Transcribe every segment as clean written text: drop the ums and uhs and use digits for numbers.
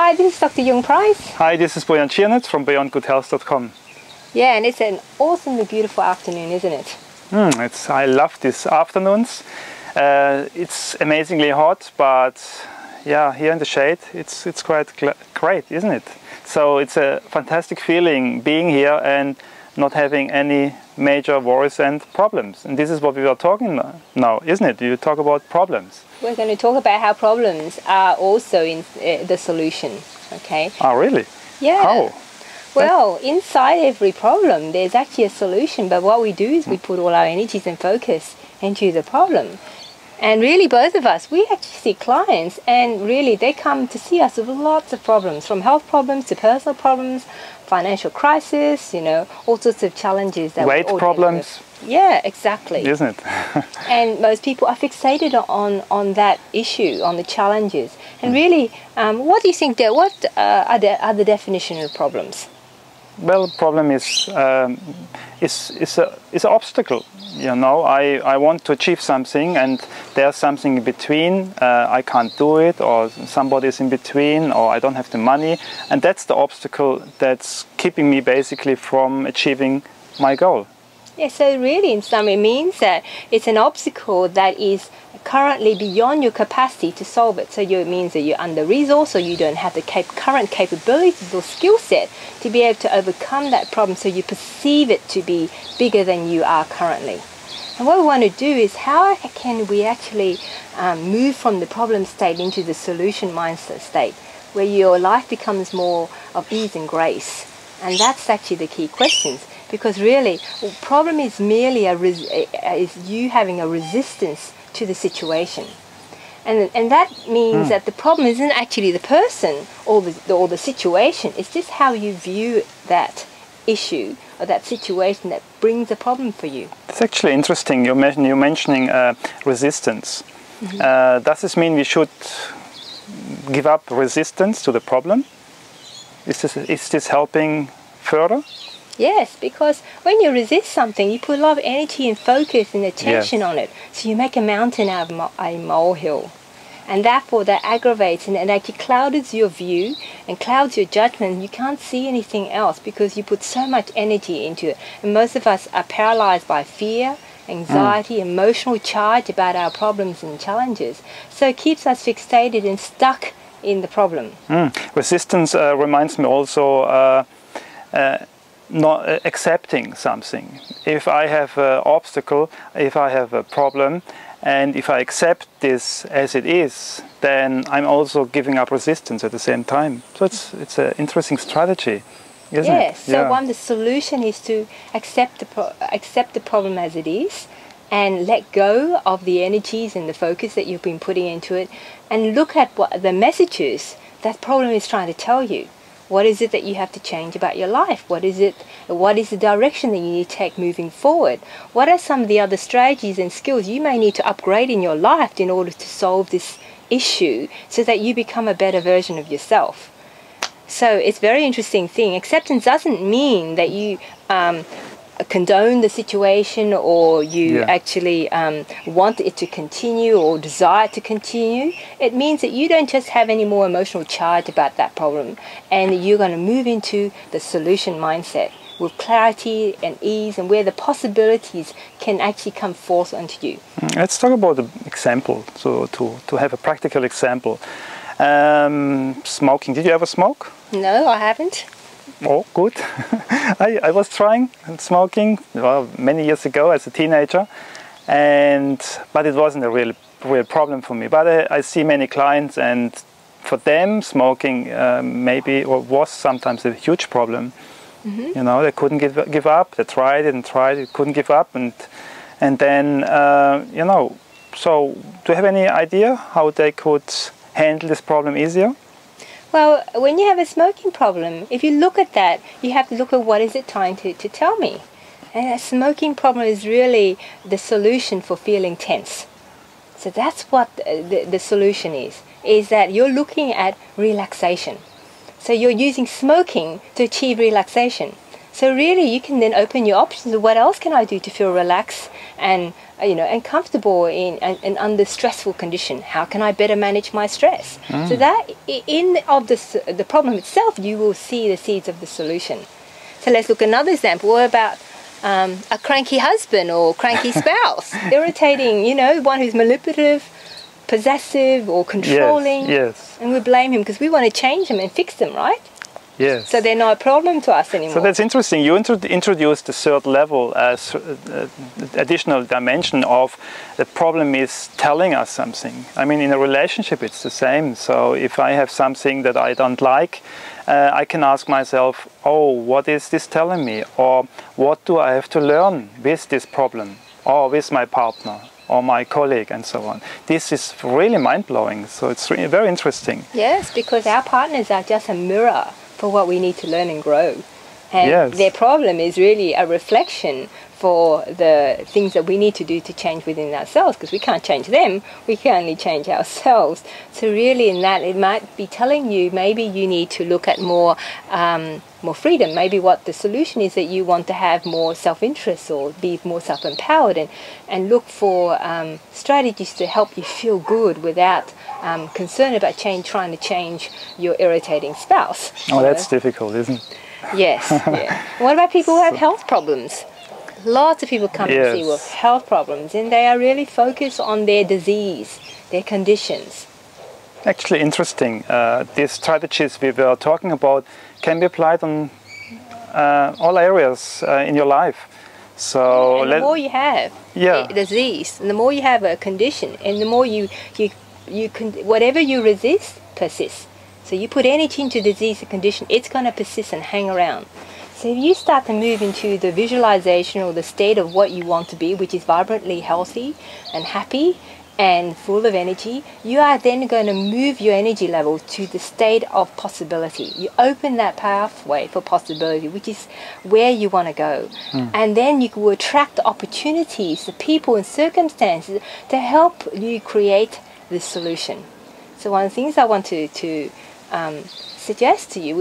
Hi, this is Dr. Jung Price. Hi, this is Bojan Schianetz from beyondgoodhealth.com. Yeah, and it's an awesomely beautiful afternoon, isn't it? I love these afternoons. It's amazingly hot, but yeah, here in the shade, it's quite great, isn't it? So it's a fantastic feeling being here and not having any major worries and problems. And this is what we are talking now, isn't it? You talk about problems. We're going to talk about how problems are also in the solution, okay? Oh, really? Yeah. How? Well, inside every problem, there's actually a solution, but what we do is we put all our energies and focus into the problem. And really, both of us, we actually see clients, and really they come to see us with lots of problems, from health problems to personal problems, financial crisis, you know, all sorts of challenges. That weight problems. Yeah, exactly. Isn't it? And most people are fixated on that issue, on the challenges. And really, what do you think that, what are the definition of problems? Well, problem is an obstacle. You know, I want to achieve something, and there's something in between. I can't do it, or somebody's in between, or I don't have the money, and that's the obstacle that's keeping me basically from achieving my goal. Yeah, so really, in sum, it means that it's an obstacle that is currently beyond your capacity to solve it. So it means that you're under-resourced, or you don't have the current capabilities or skill set to be able to overcome that problem, so you perceive it to be bigger than you are currently. And what we want to do is, how can we actually move from the problem state into the solution mindset state, where your life becomes more of ease and grace? And that's actually the key questions. Because really, the problem is merely is you having a resistance to the situation, and that means that the problem isn't actually the person or the situation. It's just how you view that issue or that situation that brings a problem for you. It's actually interesting. You're mentioning resistance. Does this mean we should give up resistance to the problem? Is this helping further? Yes, because when you resist something, you put a lot of energy and focus and attention on it. So you make a mountain out of a molehill. And therefore that aggravates and it actually clouds your view and clouds your judgment. You can't see anything else because you put so much energy into it. And most of us are paralyzed by fear, anxiety, emotional charge about our problems and challenges. So it keeps us fixated and stuck in the problem. Resistance reminds me also not accepting something. If I have an obstacle, if I have a problem, and if I accept this as it is, then I'm also giving up resistance at the same time. So it's an interesting strategy, isn't it? Yes. So the solution is to accept the problem as it is, and let go of the energies and the focus that you've been putting into it, and look at what the messages that problem is trying to tell you. What is it that you have to change about your life? What is the direction that you need to take moving forward? What are some of the other strategies and skills you may need to upgrade in your life in order to solve this issue so that you become a better version of yourself? So it's a very interesting thing. Acceptance doesn't mean that you condone the situation, or you actually want it to continue or desire to continue. It means that you don't just have any more emotional charge about that problem, and you're going to move into the solution mindset with clarity and ease, and where the possibilities can actually come forth onto you. Let's talk about the example, so to have a practical example. Smoking. Did you ever smoke? No, I haven't. Oh, good. I was trying smoking many years ago as a teenager, but it wasn't a real problem for me. But I see many clients, and for them smoking was sometimes a huge problem. You know, they couldn't give up. They tried it, couldn't give up, and then you know. So, do you have any idea how they could handle this problem easier? Well, when you have a smoking problem, if you look at that, you have to look at what is it trying to tell me. And a smoking problem is really the solution for feeling tense. So that's what the solution is that you're looking at relaxation. So you're using smoking to achieve relaxation. So really you can then open your options of what else can I do to feel relaxed and and comfortable in under stressful condition. How can I better manage my stress? So that the problem itself, you will see the seeds of the solution. So let's look at another example. What about a cranky husband or cranky spouse? Irritating, one who's manipulative, possessive or controlling. Yes. And we blame him because we want to change them and fix them, right? Yes. So they're not a problem to us anymore. So that's interesting. You introduced the third level as additional dimension of the problem is telling us something. I mean, in a relationship, it's the same. So if I have something that I don't like, I can ask myself, oh, what is this telling me? Or what do I have to learn with this problem? Or with my partner? Or my colleague, and so on. This is really mind-blowing. So it's really very interesting. Yes, because our partners are just a mirror for what we need to learn and grow. And yes. Their problem is really a reflection for the things that we need to do to change within ourselves, because we can't change them, we can only change ourselves. So really in that, it might be telling you maybe you need to look at more freedom. Maybe what the solution is that you want to have more self-interest or be more self-empowered and look for strategies to help you feel good without concern about trying to change your irritating spouse. Oh, that's difficult, isn't it? Yes. Yeah. What about people who have health problems? Lots of people come to see with health problems, and they are really focused on their disease, their conditions. Actually interesting. These strategies we were talking about can be applied on all areas in your life. So and the more you have a disease, and the more you have a condition, and the more you can, whatever you resist persists. So you put energy into disease and condition, it's going to persist and hang around. So if you start to move into the visualization or the state of what you want to be, which is vibrantly healthy and happy and full of energy, you are then going to move your energy level to the state of possibility. You open that pathway for possibility, which is where you want to go. And then you will attract opportunities, the people and circumstances to help you create this solution. So one of the things I want to suggest to you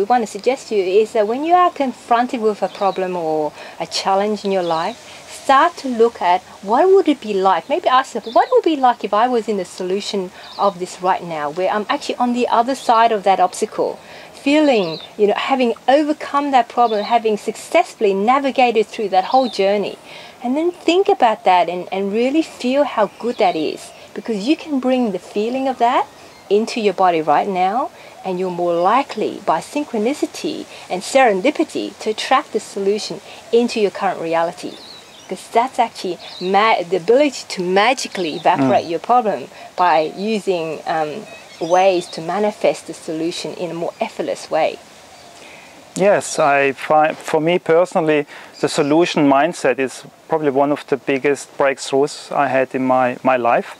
is that when you are confronted with a problem or a challenge in your life, start to look at what would it be like. Maybe ask yourself, what would it be like if I was in the solution of this right now, where I'm actually on the other side of that obstacle, feeling, having overcome that problem, having successfully navigated through that whole journey. And then think about that and really feel how good that is, because you can bring the feeling of that into your body right now, and you're more likely, by synchronicity and serendipity, to attract the solution into your current reality. Because that's actually the ability to magically evaporate your problem by using ways to manifest the solution in a more effortless way. Yes, I find, for me personally, the solution mindset is probably one of the biggest breakthroughs I had in my life.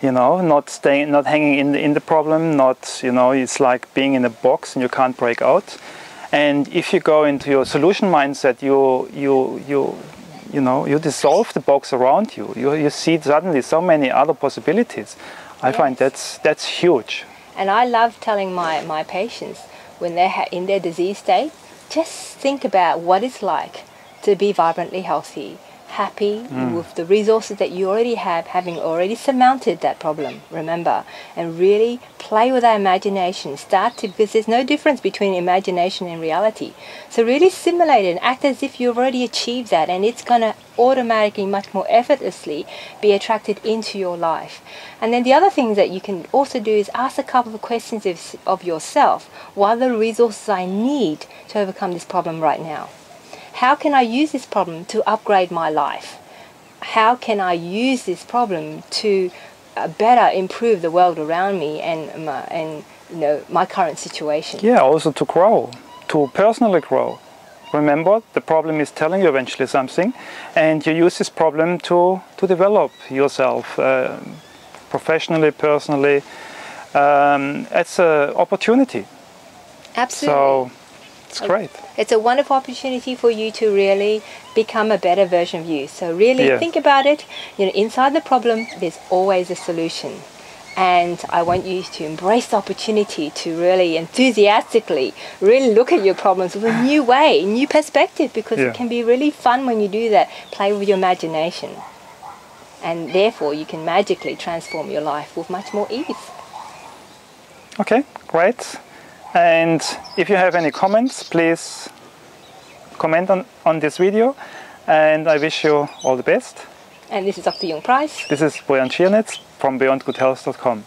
Not hanging in the problem, it's like being in a box and you can't break out. And if you go into your solution mindset, you dissolve the box around you. You see suddenly so many other possibilities. I find that's huge. And I love telling my patients, when they're in their disease state, just think about what it's like to be vibrantly healthy, happy with the resources that you already have, having already surmounted that problem, remember, and really play with our imagination. Because there's no difference between imagination and reality. So really simulate it and act as if you've already achieved that, and it's going to automatically, much more effortlessly, be attracted into your life. And then the other thing that you can also do is ask a couple of questions of yourself. What are the resources I need to overcome this problem right now? How can I use this problem to upgrade my life? How can I use this problem to better improve the world around me and my current situation? Yeah, also to grow, to personally grow. Remember, the problem is telling you eventually something, and you use this problem to develop yourself professionally, personally. It's an opportunity. Absolutely. So it's great. It's a wonderful opportunity for you to really become a better version of you. So really think about it. Inside the problem, there's always a solution. And I want you to embrace the opportunity to really enthusiastically really look at your problems with a new way, new perspective, because it can be really fun when you do that. Play with your imagination. and therefore you can magically transform your life with much more ease. Okay, great. And if you have any comments, please comment on this video, and I wish you all the best. And this is Dr. Jung Price. This is Bojan Schianetz from beyondgoodhealth.com.